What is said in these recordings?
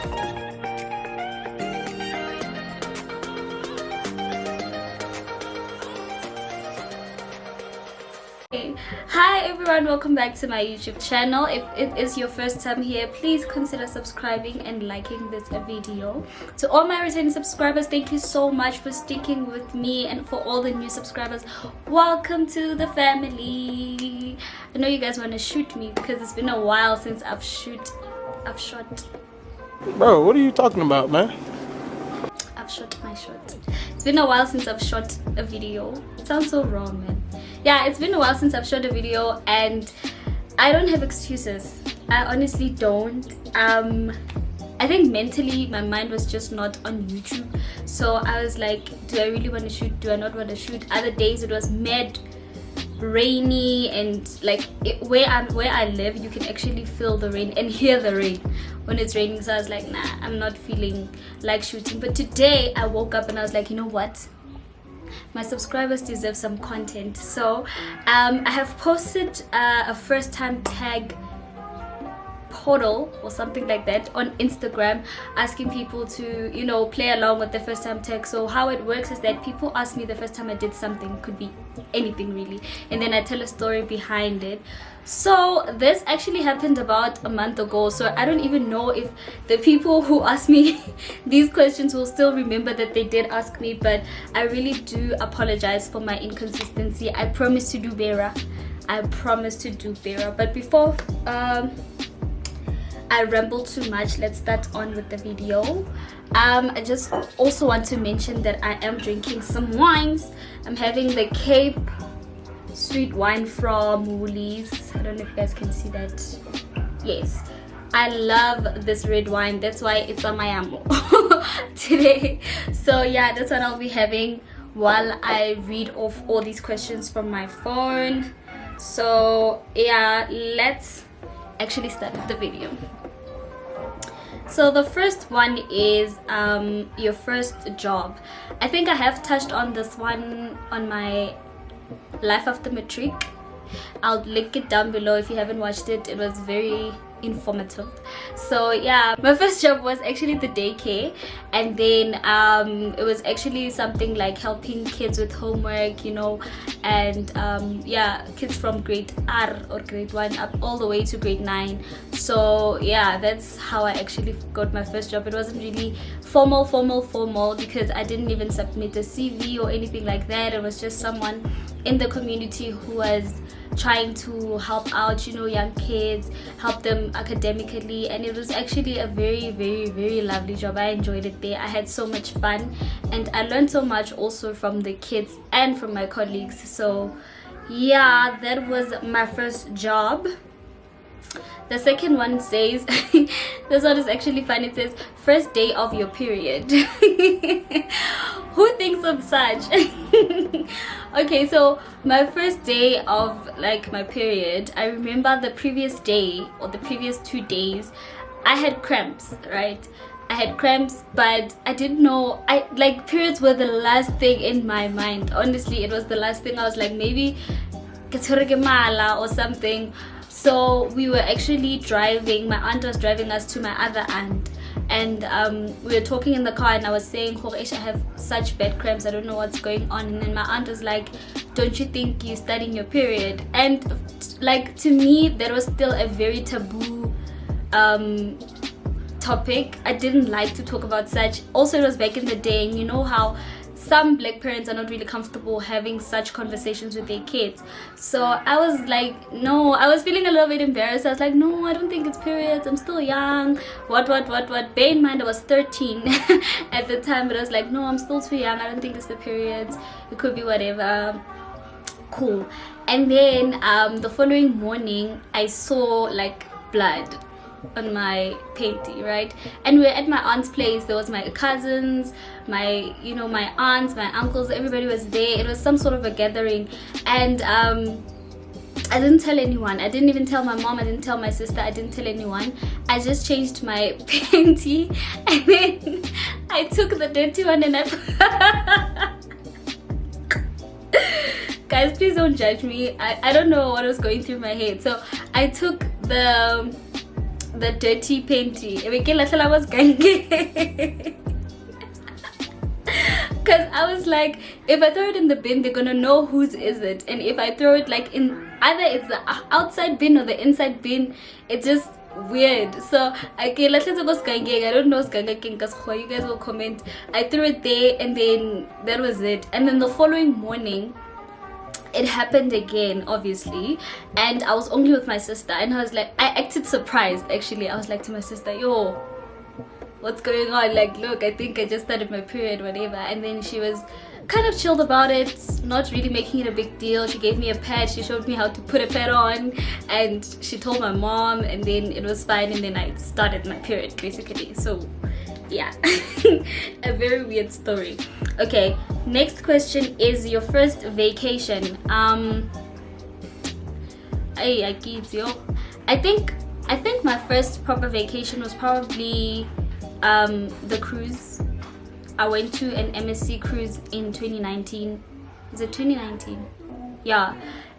Hi everyone, welcome back to my YouTube channel. If it is your first time here, please consider subscribing and liking this video. To all my returning subscribers, thank you so much for sticking with me, and for all the new subscribers, welcome to the family. I know you guys want to shoot me because it's been a while since I've shot. Bro, what are you talking about, man? I've shot my shot. It's been a while since I've shot a video. It sounds so wrong, man. Yeah, it's been a while since I've shot a video, and I don't have excuses. I honestly don't. I think mentally my mind was just not on YouTube, so I was like, do I really want to shoot? Do I not want to shoot? Other days it was mad rainy, and like where I live, you can actually feel the rain and hear the rain when it's raining. So I was like, nah, I'm not feeling like shooting. But today I woke up and I was like, you know what, my subscribers deserve some content. So I have posted a first time tag portal or something like that on Instagram, asking people to, you know, play along with the first time tag. So how it works is that people ask me the first time I did something, could be anything really, and then I tell a story behind it. So this actually happened about a month ago, so I don't even know if the people who ask me these questions will still remember that they did ask me, but I really do apologize for my inconsistency. I promise to do better. I promise to do better. But before I ramble too much, let's start on with the video. I just also want to mention that I am drinking some wines. I'm having the Cape sweet wine from Woolies. I don't know if you guys can see that. Yes, I love this red wine, that's why it's on my ammo today. So yeah, that's what I'll be having while I read off all these questions from my phone. So yeah, let's actually start with the video. So the first one is your first job. I think I have touched on this one on my life after matric. I'll link it down below if you haven't watched it. It was very informative. So yeah, my first job was actually the daycare, and then it was actually something like helping kids with homework, you know, and yeah, kids from grade R or grade 1 up all the way to grade 9. So yeah, that's how I actually got my first job. It wasn't really formal because I didn't even submit a CV or anything like that. It was just someone in the community who was trying to help out, you know, young kids, help them academically, and it was actually a very lovely job. I enjoyed it there. I had so much fun, and I learned so much also from the kids and from my colleagues. So yeah, that was my first job. The second one says this one is actually fun. It says first day of your period. Who thinks of such? Okay, so my first day of like my period, I remember the previous day or the previous 2 days I had cramps, right? I had cramps, but I didn't know, I like periods were the last thing in my mind. Honestly, it was the last thing. I was like, maybe or something. So we were actually driving, my aunt was driving us to my other aunt, and we were talking in the car, and I was saying, I have such bad cramps, I don't know what's going on. And then my aunt was like, don't you think you're studying your period? And like, to me that was still a very taboo topic. I didn't like to talk about such. Also, it was back in the day, and you know how some black parents are not really comfortable having such conversations with their kids. So I was like, no, I was feeling a little bit embarrassed. I was like, no, I don't think it's periods, I'm still young, what. Bear in mind I was 13 at the time, but I was like, no, I'm still too young, I don't think it's the periods, it could be whatever. Cool. And then the following morning I saw like blood on my panty, right? And we're at my aunt's place. There was my cousins, my, you know, my aunts, my uncles, everybody was there. It was some sort of a gathering, and I didn't tell anyone. I didn't even tell my mom, I didn't tell my sister, I didn't tell anyone. I just changed my panty, and then I took the dirty one and I guys, please don't judge me. I don't know what was going through my head. So I took the the dirty panty. I was gange. Because I was like, if I throw it in the bin, they're gonna know whose is it. And if I throw it like in either it's the outside bin or the inside bin, it's just weird. So I don't know because you guys will comment. I threw it there and then that was it. And then the following morning it happened again, obviously, and I was only with my sister, and I was like, I acted surprised actually. I was like to my sister, yo, what's going on? Like, look, I think I just started my period, whatever. And then she was kind of chilled about it, not really making it a big deal. She gave me a pad, she showed me how to put a pad on, and she told my mom, and then it was fine, and then I started my period basically. So yeah, a very weird story. Okay, next question is your first vacation. I think my first proper vacation was probably the cruise. I went to an MSC cruise in 2019. Is it 2019? Yeah,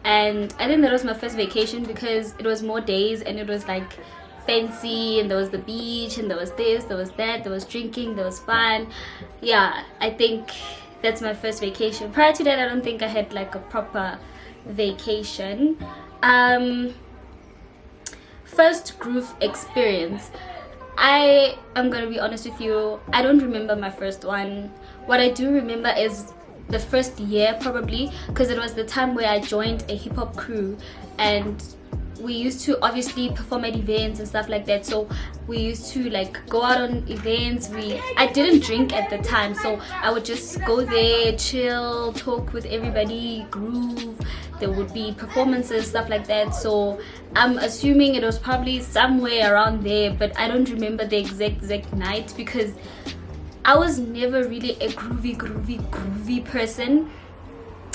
and I think that was my first vacation because it was more days and it was like fancy, and there was the beach, and there was this, there was that, there was drinking, there was fun. Yeah, I think that's my first vacation. Prior to that, I don't think I had like a proper vacation. First group experience, I am gonna be honest with you, I don't remember my first one. What I do remember is the first year probably, because it was the time where I joined a hip-hop crew, and we used to obviously perform at events and stuff like that. So we used to like go out on events. I didn't drink at the time, so I would just go there, chill, talk with everybody, groove. There would be performances, stuff like that. So I'm assuming it was probably somewhere around there, but I don't remember the exact night because I was never really a groovy person.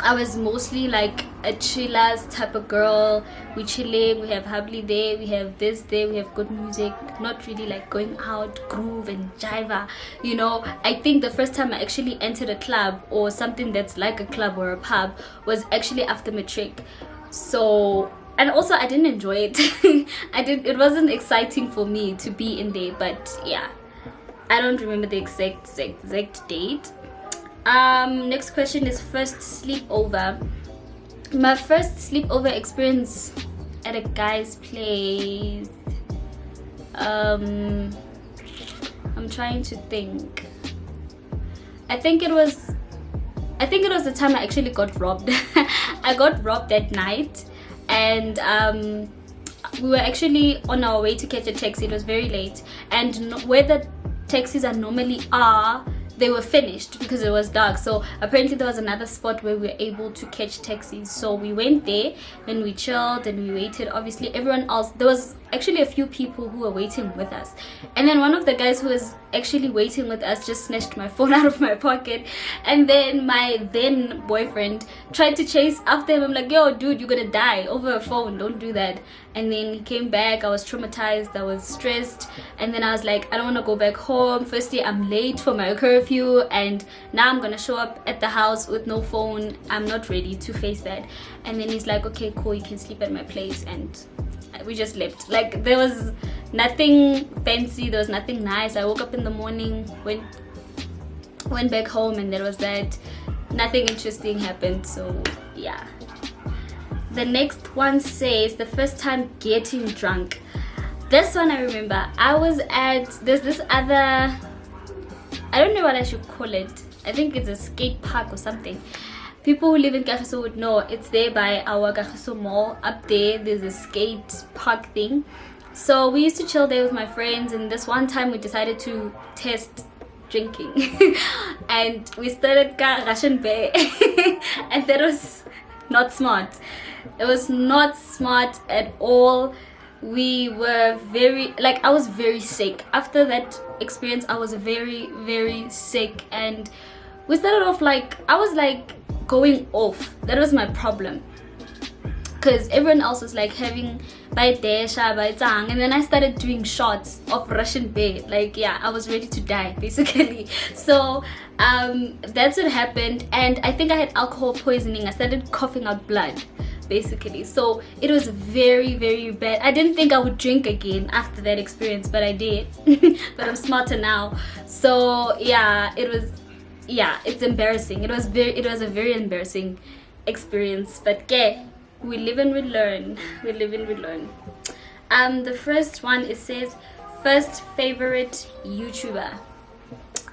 I was mostly like a chillers type of girl. We chilling, we have hubbly there, we have this there, we have good music, not really like going out, groove and jiva, you know. I think the first time I actually entered a club or something that's like a club or a pub was actually after matric. So, and also I didn't enjoy it. It wasn't exciting for me to be in there, but yeah, I don't remember the exact date. Next question is first sleepover. My first sleepover experience at a guy's place. I'm trying to think. I think it was the time I actually got robbed. I got robbed that night, and we were actually on our way to catch a taxi. It was very late, and where the taxis are normally are, they were finished because it was dark. So apparently there was another spot where we were able to catch taxis. So we went there, then we chilled and we waited. Obviously everyone else, there was actually a few people who were waiting with us, and then one of the guys who was actually waiting with us just snatched my phone out of my pocket, and then my then boyfriend tried to chase after him. I'm like, yo dude, you're gonna die over a phone, don't do that. And then he came back. I was traumatized, I was stressed, and then I was like, I don't want to go back home. Firstly, I'm late for my curfew, and now I'm gonna show up at the house with no phone. I'm not ready to face that. And then he's like, okay cool, you can sleep at my place, and we just left. Like, there was nothing fancy, there was nothing nice. I woke up in the morning, went back home, and there was that. Nothing interesting happened. So yeah. The next one says the first time getting drunk. This one I remember. I was at this other, I don't know what I should call it. I think it's a skate park or something. People who live in Kagiso would know. It's there by our Kagiso mall. Up there, there's a skate park thing. So we used to chill there with my friends, and this one time we decided to test drinking. And we started Russian Bear. And that was not smart. It was not smart at all. We were I was very sick. After that experience, I was very sick, and we started off like, I was like going off. That was my problem, because everyone else was like having by desha, by tang, and then I started doing shots of Russian Bear. Like, yeah, I was ready to die basically. So that's what happened, and I think I had alcohol poisoning. I started coughing out blood. basically. So it was very, very bad. I didn't think I would drink again after that experience, but I did. But I'm smarter now. So yeah, it's embarrassing. It was a very embarrassing experience, but yeah, we live and we learn. The first one, it says first favorite YouTuber.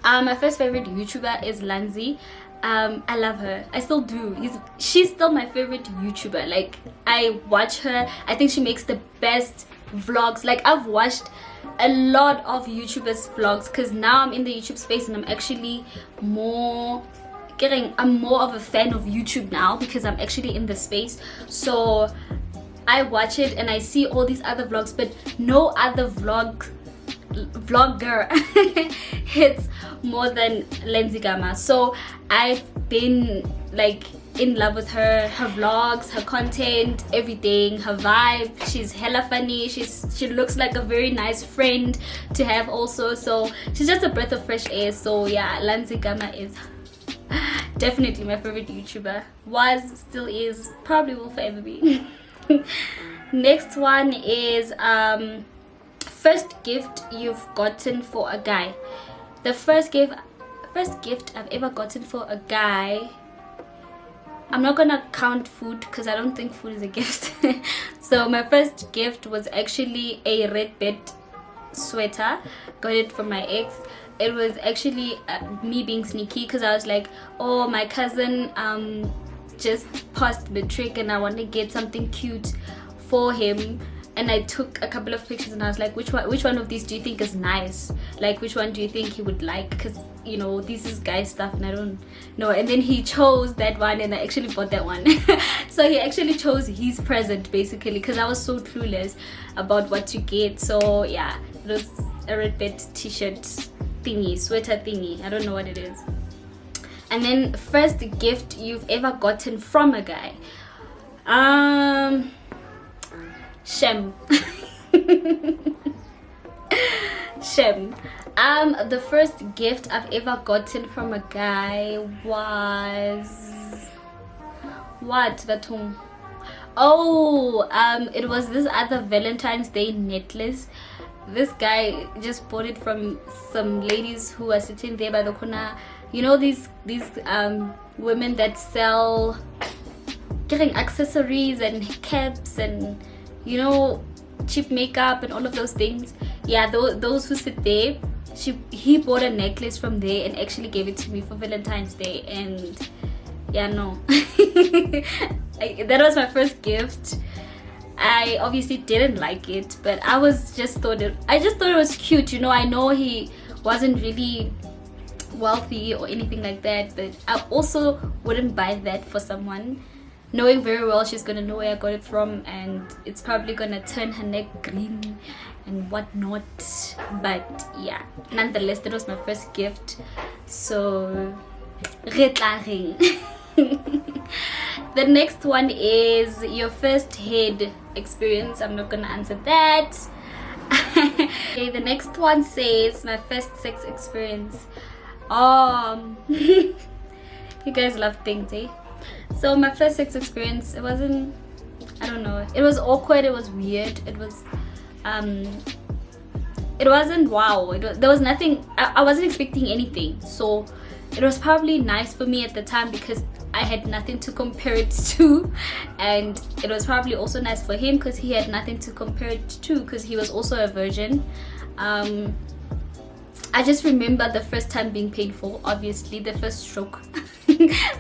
My first favorite YouTuber is Lanzi. I love her. I still do. She's still my favorite YouTuber. Like, I watch her. I think she makes the best vlogs. Like, I've watched a lot of YouTubers vlogs because now I'm in the YouTube space and I'm actually more of a fan of YouTube now because I'm actually in the space. So I watch it and I see all these other vlogs, but no other vlogger hits more than Lenzi Gama. So I've been like in love with her vlogs, her content, everything, her vibe. She's hella funny. She looks like a very nice friend to have also. So she's just a breath of fresh air. So yeah, Lenzi Gama is definitely my favorite YouTuber. Was, still is, probably will forever be. Next one is first gift you've gotten for a guy. The first gift I've ever gotten for a guy, I'm not gonna count food because I don't think food is a gift. So my first gift was actually a red bed sweater. Got it from my ex. It was actually me being sneaky because I was like, oh, my cousin just passed the trick and I want to get something cute for him. And I took a couple of pictures and I was like, which one of these do you think is nice? Like, which one do you think he would like? Because, you know, this is guy stuff and I don't know. And then he chose that one and I actually bought that one. So he actually chose his present basically because I was so clueless about what to get. So yeah, it was a red bed t-shirt thingy, sweater thingy. I don't know what it is. And then first gift you've ever gotten from a guy. Shem. Shem. The first gift I've ever gotten from a guy was what? Vatum. Oh, it was this other Valentine's Day necklace. This guy just bought it from some ladies who are sitting there by the corner. You know these women that sell getting accessories and caps and, you know, cheap makeup and all of those things. Yeah, those who sit there. He bought a necklace from there and actually gave it to me for Valentine's Day. And yeah, no. That was my first gift. I obviously didn't like it, but I just thought it was cute. You know, I know he wasn't really wealthy or anything like that, but I also wouldn't buy that for someone knowing very well she's gonna know where I got it from and it's probably gonna turn her neck green and whatnot. But yeah, nonetheless, that was my first gift. So the next one is your first head experience. I'm not gonna answer that. Okay, the next one says my first sex experience. You guys love things, eh? So my first sex experience, it wasn't, I don't know, it was awkward, it was weird, it wasn't wow. There was nothing, I wasn't expecting anything. So it was probably nice for me at the time because I had nothing to compare it to, and it was probably also nice for him because he had nothing to compare it to because he was also a virgin. I just remember the first time being painful, obviously the first stroke.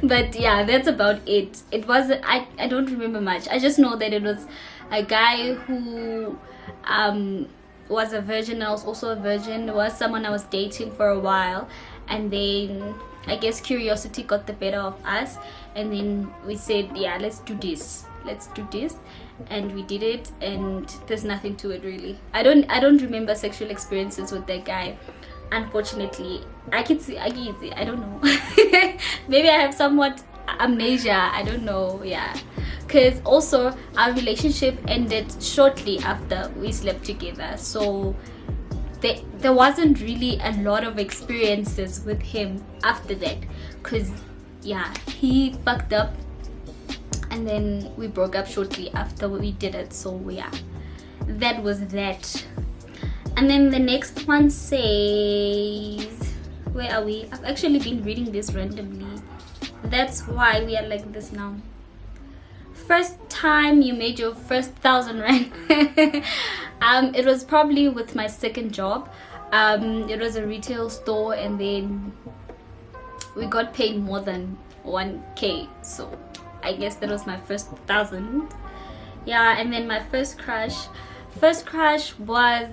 But yeah, that's about it. It wasn't, I don't remember much. I just know that it was a guy who was a virgin. I was also a virgin. It was someone I was dating for a while, and then I guess curiosity got the better of us, and then we said, yeah, let's do this, and we did it, and there's nothing to it really. I don't remember sexual experiences with that guy, unfortunately. I don't know. Maybe I have somewhat amnesia, I don't know. Yeah, because also our relationship ended shortly after we slept together, so there wasn't really a lot of experiences with him after that, because yeah, he fucked up and then we broke up shortly after we did it. So yeah, that was that. And then the next one says, where are we? I've actually been reading this randomly, that's why we are like this now. First time you made your first 1,000 rand. It was probably with my second job. It was a retail store, and then we got paid more than 1k, so I guess that was my first 1,000. Yeah. And then my first crush was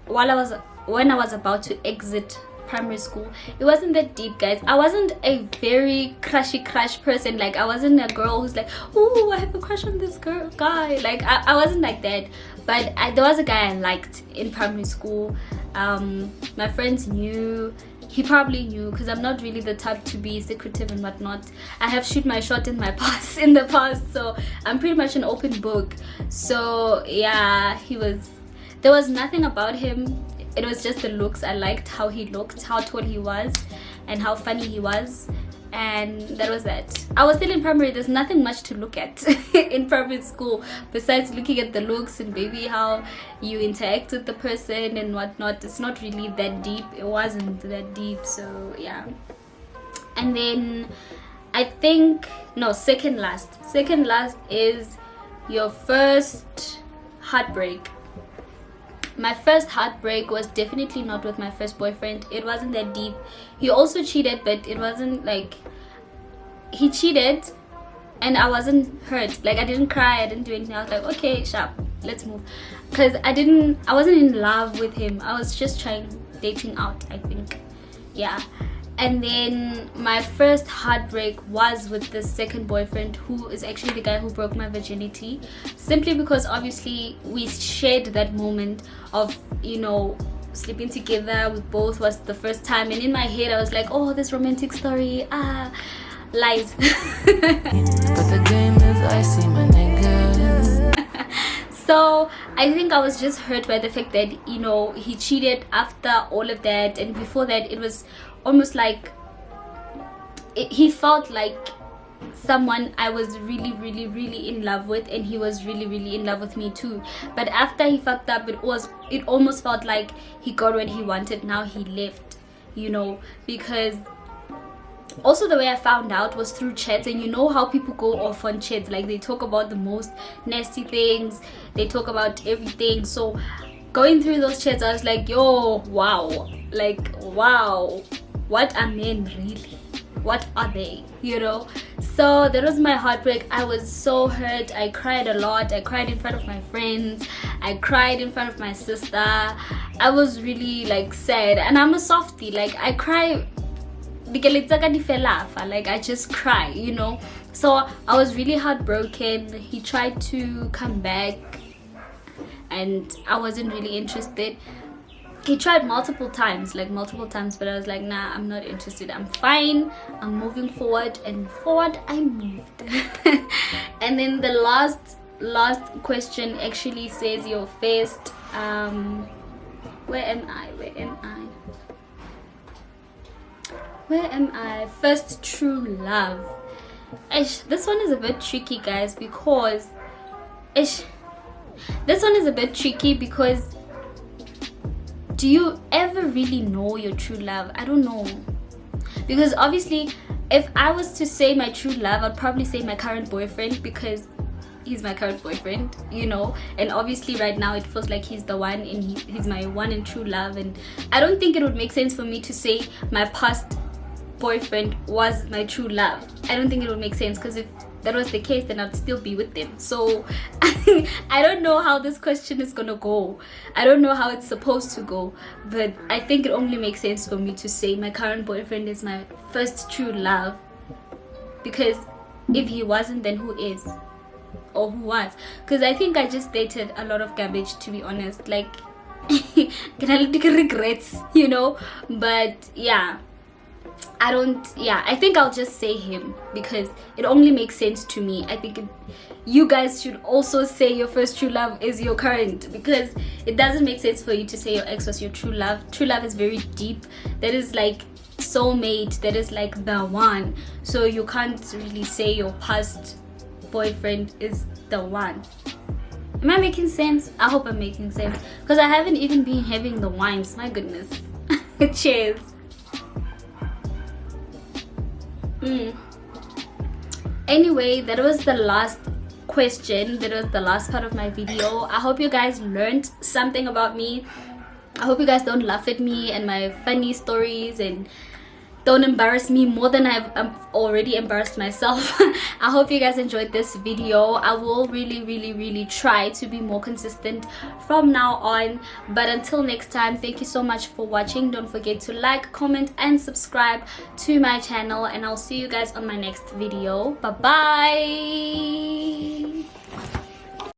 when I was about to exit primary school. It wasn't that deep, guys. I wasn't a very crush person. Like, I wasn't a girl who's like, oh, I have a crush on this guy. Like, I wasn't like that. But there was a guy I liked in primary school. My friends knew. He probably knew, because I'm not really the type to be secretive and whatnot. I have shoot my shot in the past, so I'm pretty much an open book. So yeah, there was nothing about him. It was just the looks. I liked how he looked, how tall he was, and how funny he was. And that was that. I was still in primary. There's nothing much to look at in primary school besides looking at the looks and maybe how you interact with the person and whatnot. It's not really that deep. It wasn't that deep. So yeah. And then I think, no, second last is your first heartbreak. My first heartbreak was definitely not with my first boyfriend. It wasn't that deep. He also cheated, but it wasn't like, he cheated and I wasn't hurt. Like, I didn't cry, I didn't do anything. I was like, okay, sharp, let's move. Because I wasn't in love with him. I was just dating out, I think. Yeah. And then my first heartbreak was with the second boyfriend, who is actually the guy who broke my virginity. Simply because obviously we shared that moment of, you know, sleeping together with both. Was the first time, and in my head I was like, oh, this romantic story, lies. But the game is icy, my nigga. So I think I was just hurt by the fact that, you know, he cheated after all of that, and before that it was almost like he felt like someone I was really in love with, and he was really in love with me too. But after he fucked up, it almost felt like he got what he wanted. Now he left, you know, because also the way I found out was through chats. And you know how people go off on chats, like they talk about the most nasty things, they talk about everything. So going through those chats, I was like, yo, wow, like, wow, what are men really? What are they, you know? So that was my heartbreak. I was so hurt. I cried a lot. I cried in front of my friends. I cried in front of my sister. I was really like sad, and I'm a softie. Like, I cry, like I just cry, you know. So I was really heartbroken. He tried to come back and I wasn't really interested. He tried multiple times, but I was like, nah, I'm not interested. I'm fine. I'm moving forward, and forward I moved. And then the last question actually says your first where am I? First true love. This one is a bit tricky, guys, because do you ever really know your true love? I don't know. Because obviously, if I was to say my true love, I'd probably say my current boyfriend, because he's my current boyfriend, you know. And obviously right now it feels like he's the one, and he's my one and true love. And I don't think it would make sense for me to say my past boyfriend was my true love. I don't think it would make sense, because if that was the case, then I'd still be with them. So I don't know how this question is gonna go. I don't know how it's supposed to go, but I think it only makes sense for me to say my current boyfriend is my first true love, because if he wasn't, then who is, or who was? Because I think I just dated a lot of garbage, to be honest. Like, regrets, you know. But yeah, I think I'll just say him, because it only makes sense to me. I think you guys should also say your first true love is your current, because it doesn't make sense for you to say your ex was your true love. True love is very deep. That is like soulmate. That is like the one. So you can't really say your past boyfriend is the one. Am I making sense? I hope I'm making sense, because I haven't even been having the wines. My goodness. Cheers. Anyway, that was the last question. That was the last part of my video. I hope you guys learned something about me. I hope you guys don't laugh at me and my funny stories, and don't embarrass me more than I've already embarrassed myself. I hope you guys enjoyed this video. I will really try to be more consistent from now on. But until next time, thank you so much for watching. Don't forget to like, comment and subscribe to my channel, and I'll see you guys on my next video. Bye bye.